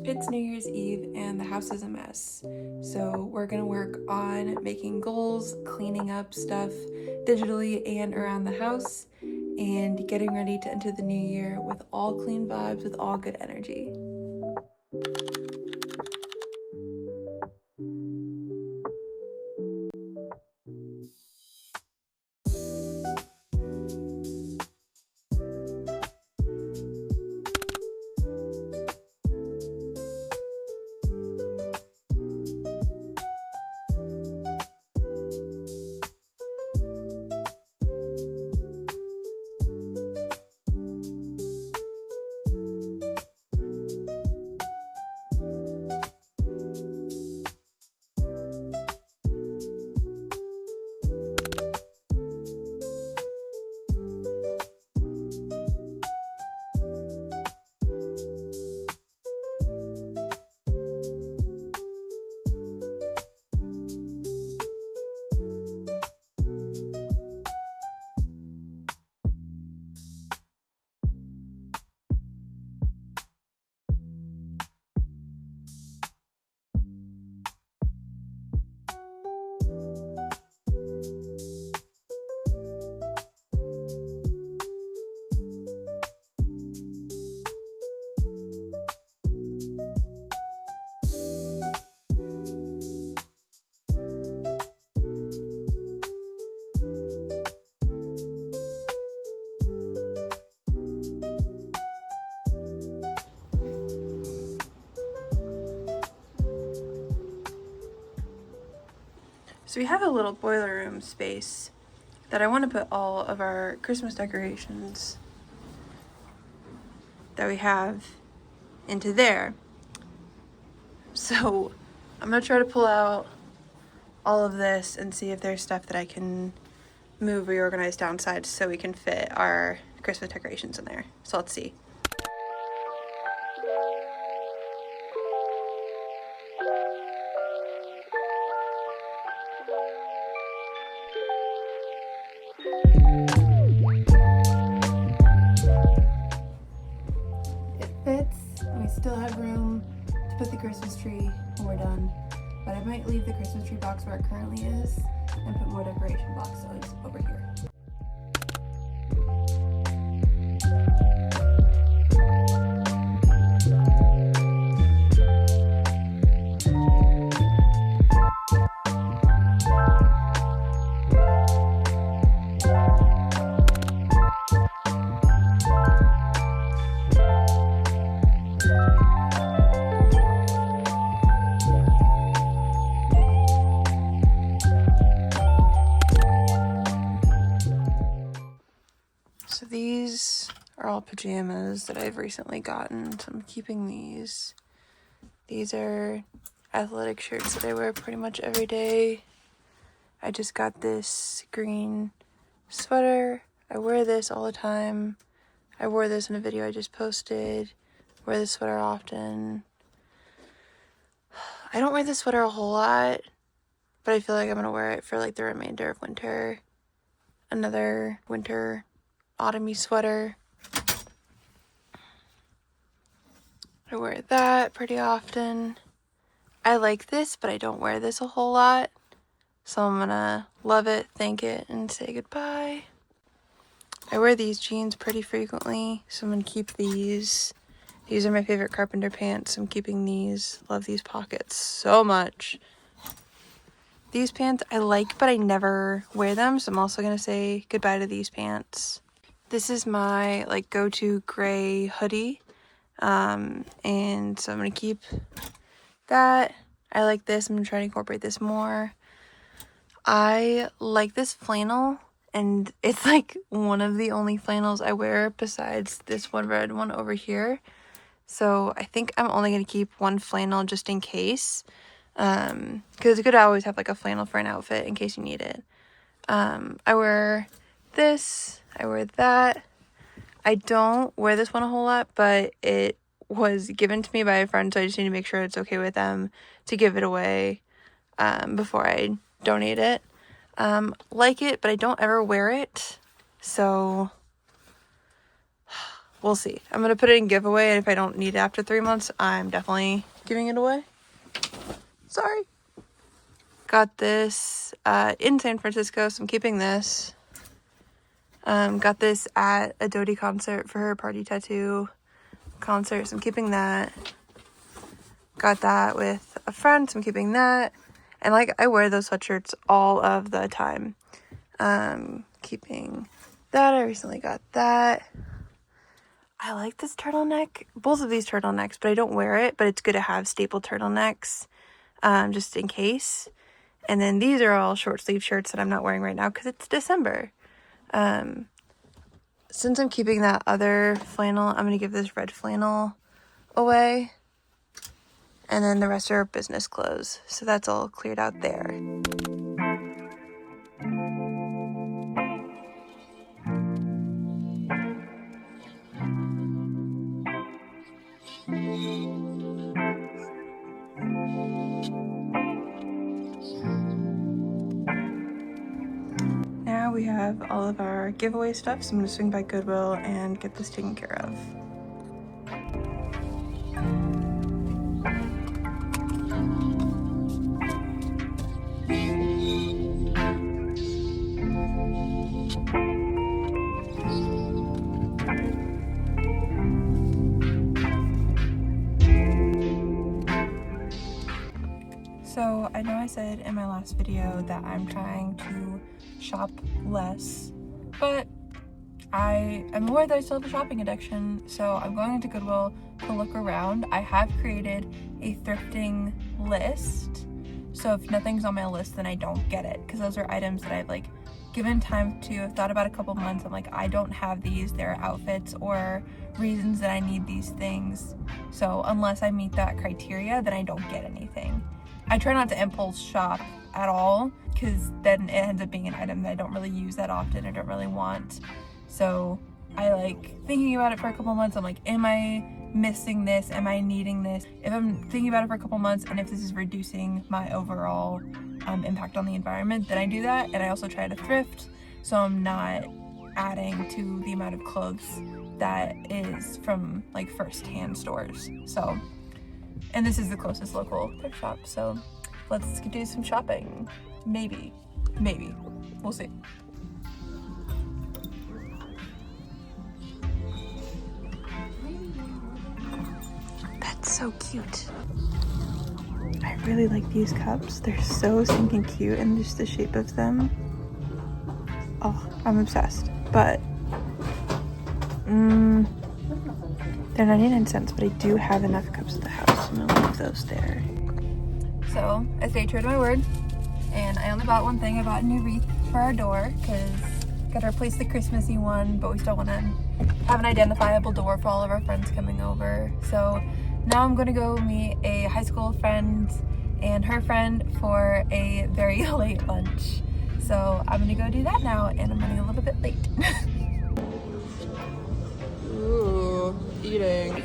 It's New Year's Eve and the house is a mess. So we're gonna work on making goals, cleaning up stuff digitally and around the house, and getting ready to enter the new year with all clean vibes, with all good energy. So we have a little boiler room space that I want to put all of our Christmas decorations that we have into there. So I'm gonna try to pull out all of this and see if there's stuff that I can move, reorganize downside so we can fit our Christmas decorations in there. So let's see. It fits, and we still have room to put the Christmas tree when we're done. But I might leave the Christmas tree box where it currently is and put more decoration boxes over here. So these are all pajamas that I've recently gotten, so I'm keeping these. These are athletic shirts that I wear pretty much every day. I just got this green sweater. I wear this all the time. I wore this in a video I just posted. Wear this sweater often. I don't wear this sweater a whole lot, but I feel like I'm gonna wear it for like the remainder of winter. Another winter autumny sweater. I wear that pretty often. I like this, but I don't wear this a whole lot. So I'm gonna love it, thank it, and say goodbye. I wear these jeans pretty frequently, so I'm gonna keep these. These are my favorite carpenter pants. I'm keeping these. Love these pockets so much. These pants I like, but I never wear them, so I'm also gonna say goodbye to these pants. This is my like go-to gray hoodie, and so I'm gonna keep that. I like this. I'm gonna try to incorporate this more. I like this flannel, and it's like one of the only flannels I wear besides this one red one over here. So I think I'm only gonna keep one flannel just in case, because you could always have like a flannel for an outfit in case you need it. I wear this, I wear that. I don't wear this one a whole lot, but it was given to me by a friend, so I just need to make sure it's okay with them to give it away before I donate it. Like it, but I don't ever wear it, so we'll see. I'm going to put it in giveaway, and if I don't need it after 3 months, I'm definitely giving it away. Sorry. Got this in San Francisco, so I'm keeping this. Got this at a Dodie concert for her party tattoo concert, so I'm keeping that. Got that with a friend, so I'm keeping that. And like, I wear those sweatshirts all of the time. Keeping that. I recently got that. I like this turtleneck, both of these turtlenecks, but I don't wear it, but it's good to have staple turtlenecks, just in case. And then these are all short sleeve shirts that I'm not wearing right now because it's December. Since I'm keeping that other flannel, I'm going to give this red flannel away. And then the rest are business clothes. So that's all cleared out there. Now we have all of our giveaway stuff, so I'm gonna swing by Goodwill and get this taken care of. So I know I said in my last video that I'm trying to shop less, but I am aware that I still have a shopping addiction, so I'm going into Goodwill to look around. I have created a thrifting list, so if nothing's on my list, then I don't get it, because those are items that I've like given time to. I've thought about a couple months. I'm like, I don't have these. They're outfits or reasons that I need these things, so unless I meet that criteria, then I don't get anything. I try not to impulse shop at all, because then it ends up being an item that I don't really use that often or don't really want. So I like thinking about it for a couple months. I'm like, am I missing this? Am I needing this? If I'm thinking about it for a couple months and if this is reducing my overall impact on the environment, then I do that. And I also try to thrift, so I'm not adding to the amount of clothes that is from like first-hand stores. So, and this is the closest local thrift shop, so let's do some shopping. Maybe, we'll see. That's so cute. I really like these cups. They're so stinking cute, and just the shape of them. Oh, I'm obsessed. But they're 99 cents, but I do have enough cups at the house, and I'll leave those there. So I stayed true to my word, and I only bought one thing. I bought a new wreath for our door, because gotta replace the Christmassy one, but we still want to have an identifiable door for all of our friends coming over. So now I'm gonna go meet a high school friend and her friend for a very late lunch. So I'm gonna go do that now, and I'm running a little bit late. Ooh, eating.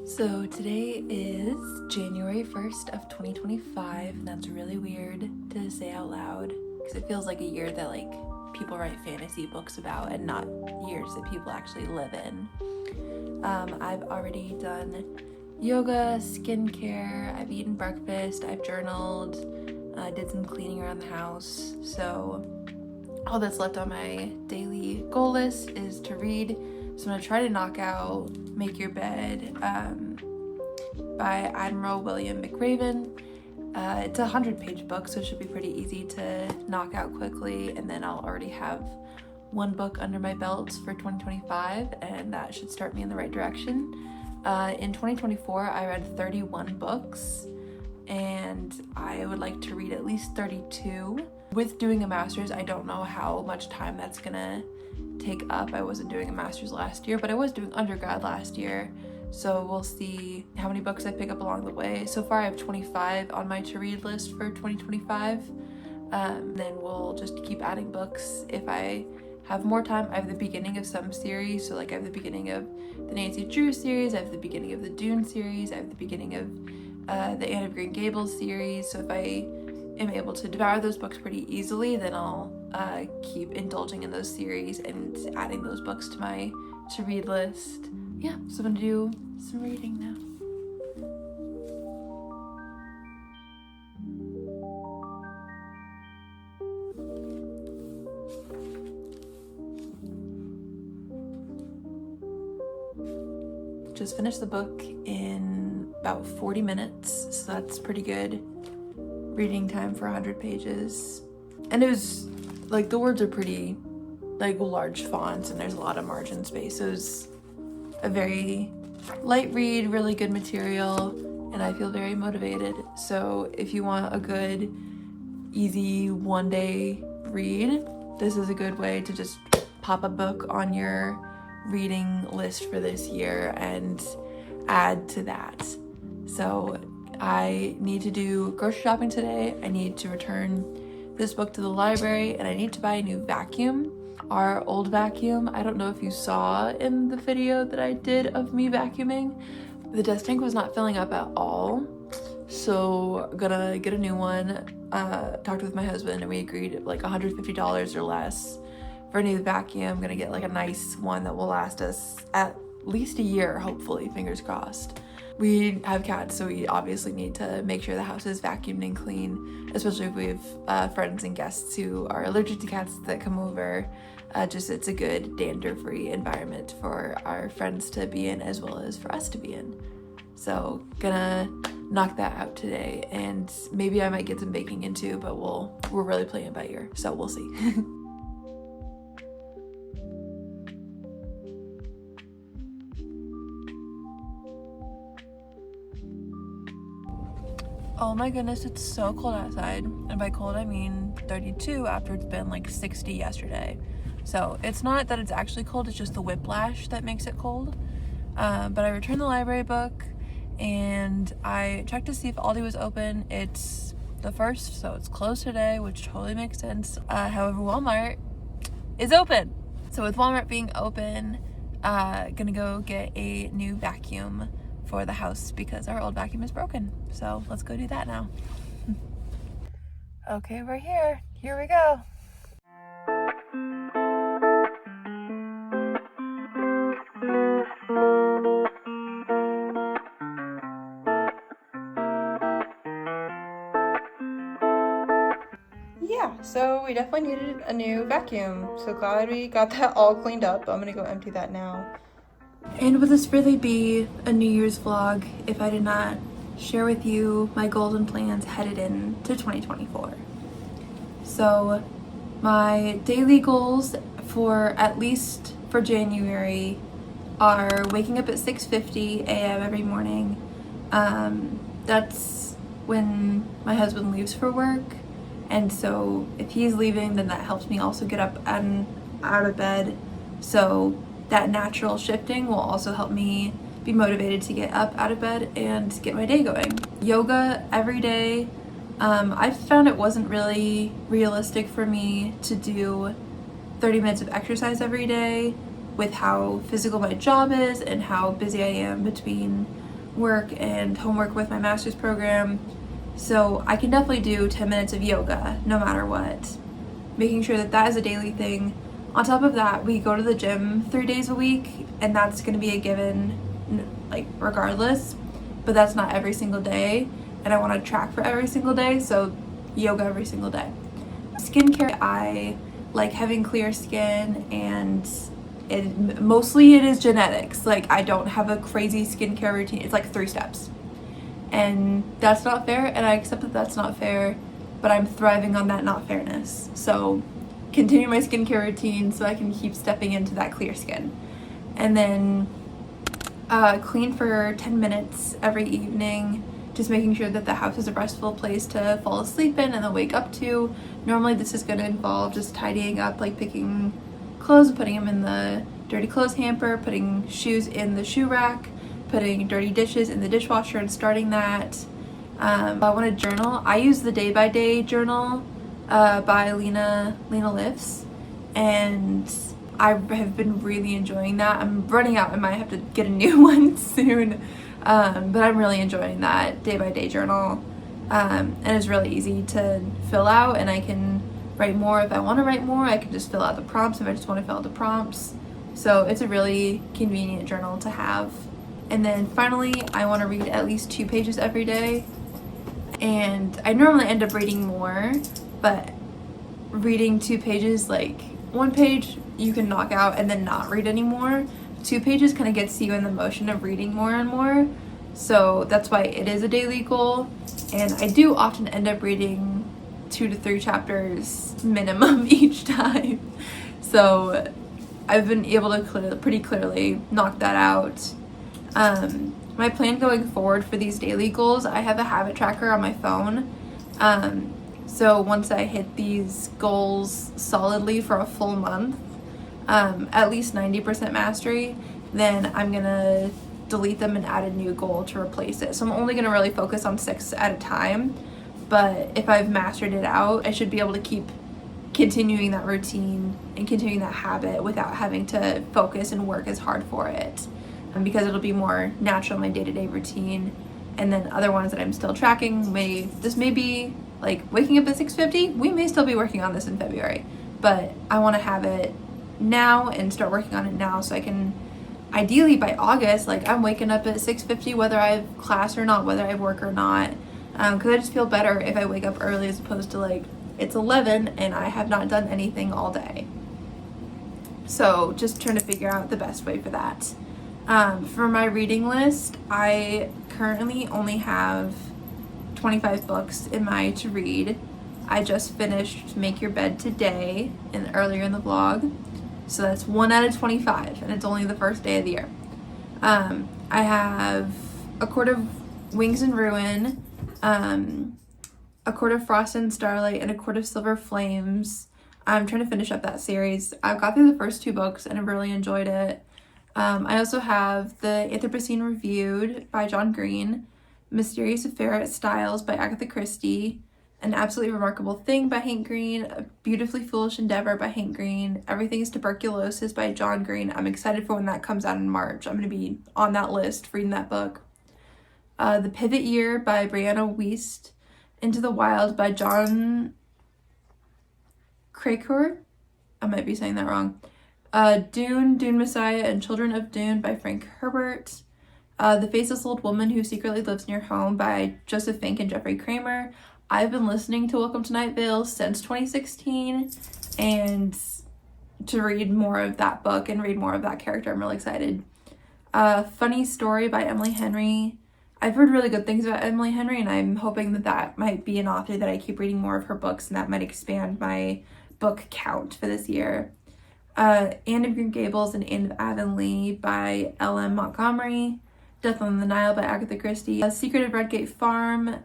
So today is January 1st of 2025, and that's really weird to say out loud, because it feels like a year that like people write fantasy books about and not years that people actually live in. I've already done yoga, skincare, I've eaten breakfast, I've journaled, did some cleaning around the house. So all that's left on my daily goal list is to read. So I'm gonna try to knock out Make Your Bed by Admiral William McRaven. It's a 100-page book, so it should be pretty easy to knock out quickly, and then I'll already have one book under my belt for 2025, and that should start me in the right direction. In 2024, I read 31 books, and I would like to read at least 32. With doing a master's, I don't know how much time that's gonna take up. I wasn't doing a master's last year, but I was doing undergrad last year, so we'll see how many books I pick up along the way. So far I have 25 on my to-read list for 2025. Then we'll just keep adding books if I have more time. I have the beginning of some series, so like I have the beginning of the Nancy Drew series, I have the beginning of the Dune series, I have the beginning of the Anne of Green Gables series. So if I am able to devour those books pretty easily, then I'll keep indulging in those series and adding those books to my to-read list. Yeah, so I'm gonna do some reading now. Just finished the book in about 40 minutes, so that's pretty good reading time for 100 pages. And it was like, the words are pretty like large fonts and there's a lot of margin space, so it was a very light read, really good material, and I feel very motivated. So if you want a good easy one-day read, this is a good way to just pop a book on your reading list for this year and add to that. So I need to do grocery shopping today. I need to return this book to the library, and I need to buy a new vacuum. Our old vacuum, I don't know if you saw in the video that I did of me vacuuming, the dust tank was not filling up at all. So I'm gonna get a new one. Talked with my husband and we agreed like $150 or less for a new vacuum. I'm gonna get like a nice one that will last us at least a year, hopefully, fingers crossed. We have cats, so we obviously need to make sure the house is vacuumed and clean, especially if we have friends and guests who are allergic to cats that come over. Just it's a good dander-free environment for our friends to be in as well as for us to be in. So gonna knock that out today, and maybe I might get some baking in too, but we're really playing it by ear, so we'll see. Oh my goodness, it's so cold outside. And by cold, I mean 32 after it's been like 60 yesterday. So it's not that it's actually cold, it's just the whiplash that makes it cold. But I returned the library book and I checked to see if Aldi was open. It's the 1st, so it's closed today, which totally makes sense. However, Walmart is open. So with Walmart being open, gonna go get a new vacuum for the house because our old vacuum is broken. So let's go do that now. Okay, we're here. Here we go. Yeah, so we definitely needed a new vacuum. So glad we got that all cleaned up. I'm gonna go empty that now. And would this really be a New Year's vlog if I did not share with you my goals and plans headed into 2024? So my daily goals for at least for January are waking up at 6:50 a.m. every morning. That's when my husband leaves for work. And so if he's leaving, then that helps me also get up and out of bed. So that natural shifting will also help me be motivated to get up out of bed and get my day going. Yoga every day. I found it wasn't really realistic for me to do 30 minutes of exercise every day with how physical my job is and how busy I am between work and homework with my master's program. So I can definitely do 10 minutes of yoga no matter what. Making sure that that is a daily thing. On top of that, we go to the gym 3 days a week, and that's going to be a given, like, regardless, but that's not every single day, and I want to track for every single day, so yoga every single day. Skincare, I like having clear skin, and mostly it is genetics. Like, I don't have a crazy skincare routine. It's like 3 steps, and that's not fair, and I accept that that's not fair, but I'm thriving on that not fairness. So continue my skincare routine so I can keep stepping into that clear skin. And then clean for 10 minutes every evening just making sure that the house is a restful place to fall asleep in and then wake up to. Normally this is going to involve just tidying up, like picking clothes, putting them in the dirty clothes hamper, putting shoes in the shoe rack, putting dirty dishes in the dishwasher and starting that. I want to journal. I use the Day by Day journal by Lena Lifts, and I have been really enjoying that. I'm running out. I might have to get a new one soon, but I'm really enjoying that Day by Day journal, and it's really easy to fill out, and I can write more if I want to write more. I can just fill out the prompts if I just want to fill out the prompts. So it's a really convenient journal to have. And then finally, I want to read at least 2 pages every day. And I normally end up reading more, but reading 2 pages, like 1 page you can knock out and then not read anymore. 2 pages kind of gets you in the motion of reading more and more. So that's why it is a daily goal. And I do often end up reading 2 to 3 chapters minimum each time. So I've been able to pretty clearly knock that out. My plan going forward for these daily goals, I have a habit tracker on my phone. So once I hit these goals solidly for a full month, at least 90% mastery, then I'm gonna delete them and add a new goal to replace it. So I'm only gonna really focus on 6 at a time, but if I've mastered it out, I should be able to keep continuing that routine and continuing that habit without having to focus and work as hard for it. Because it'll be more natural in my day-to-day routine. And then other ones that I'm still tracking, this may be like waking up at 6:50. We may still be working on this in February, but I want to have it now and start working on it now so I can, ideally by August, like I'm waking up at 6:50 whether I have class or not, whether I have work or not, because I just feel better if I wake up early as opposed to like it's 11 and I have not done anything all day. So just trying to figure out the best way for that. For my reading list, I currently only have 25 books in my to read. I just finished Make Your Bed today and earlier in the vlog. So that's 1 out of 25 and it's only the first day of the year. I have A Court of Wings and Ruin, A Court of Frost and Starlight, and A Court of Silver Flames. I'm trying to finish up that series. I've got through the first 2 books and I really enjoyed it. I also have The Anthropocene Reviewed by John Green, Mysterious Affair at Styles by Agatha Christie, An Absolutely Remarkable Thing by Hank Green, A Beautifully Foolish Endeavor by Hank Green, Everything is Tuberculosis by John Green. I'm excited for when that comes out in March. I'm going to be on that list reading that book. The Pivot Year by Brianna Wiest, Into the Wild by John Cracourt. I might be saying that wrong. Dune Messiah, and Children of Dune by Frank Herbert. The Faceless Old Woman Who Secretly Lives Near Home by Joseph Fink and Jeffrey Kramer. I've been listening to Welcome to Night Vale since 2016, and to read more of that book and read more of that character, I'm really excited. Funny Story by Emily Henry. I've heard really good things about Emily Henry, and I'm hoping that might be an author that I keep reading more of her books, and that might expand my book count for this year. Anne of Green Gables and Anne of Avonlea by L.M. Montgomery. Death on the Nile by Agatha Christie. Secret of Redgate Farm,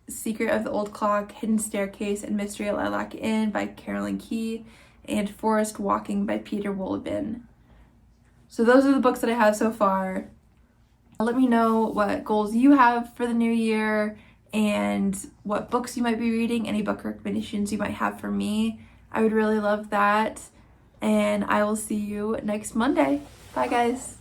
Secret of the Old Clock, Hidden Staircase, and Mystery at Lilac Inn by Carolyn Key. And Forest Walking by Peter Wolleben. So those are the books that I have so far. Let me know what goals you have for the new year and what books you might be reading, any book recommendations you might have for me. I would really love that. And I will see you next Monday. Bye, guys.